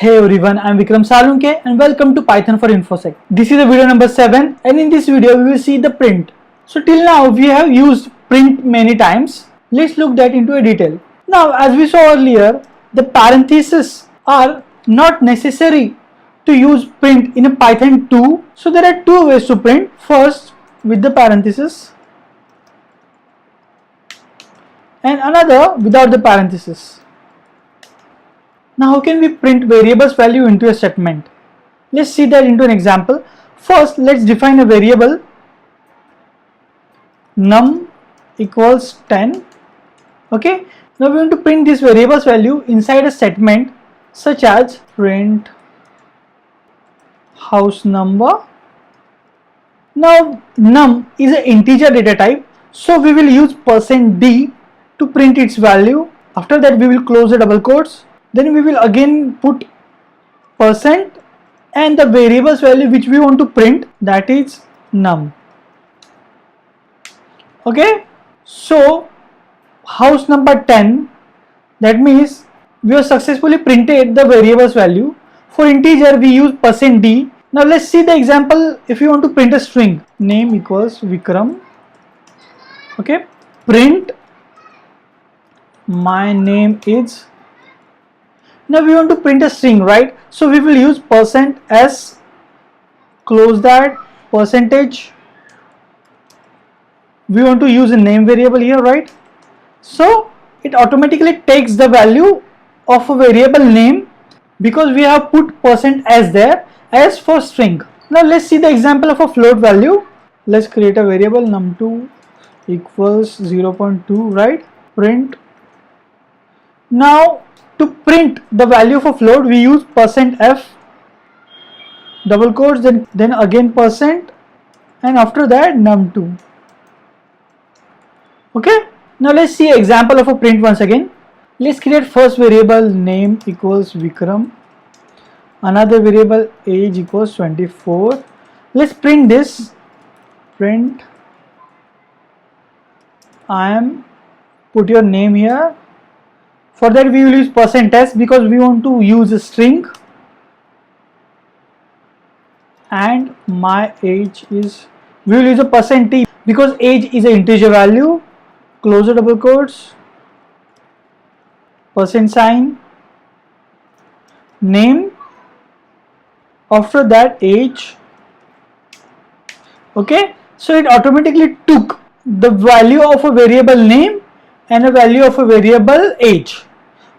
Hey everyone, I am Vikram Salunke and welcome to Python for InfoSec. This is the video number 7 and in this video we will see the print. So till now we have used print many times. Let's look that into a detail. Now as we saw earlier, the parentheses are not necessary to use print in a Python 2. So there are two ways to print. First with the parentheses and another without the parentheses. Now how can we print variables value into a statement? Let's see that into an example. First let's define a variable num equals 10. Okay, now we want to print this variable's value inside a statement such as print house number. Now num is an integer data type, so we will use %d to print its value. After that we will close the double quotes. Then we will again put % and the variable's value which we want to print, that is num. Okay, so house number 10, that means we have successfully printed the variable's value. For integer we use %d. Now let's see the example. If you want to print a string, name equals Vikram. Okay, print my name is. Now we want to print a string, right? So we will use %s, close that, %. We want to use a name variable here, right? So it automatically takes the value of a variable name because we have put %s there as for string. Now let's see the example of a float value. Let's create a variable num2 equals 0.2, right? Print. Now to print the value of a float we use %f, double quotes, then again %, and after that num2. Okay, now let's see an example of a print once again. Let's create first variable name equals Vikram, another variable age equals 24. Let's print this. Print I am, put your name here. For that we will use %s because we want to use a string, and my age is, we will use a %t because age is an integer value. Close the double quotes, %, name, after that age. Okay, so it automatically took the value of a variable name and a value of a variable age.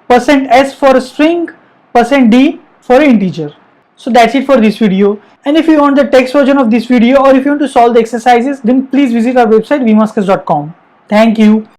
%s for a string, %d for an integer. So that's it for this video. And if you want the text version of this video or if you want to solve the exercises, then please visit our website vmascus.com. Thank you.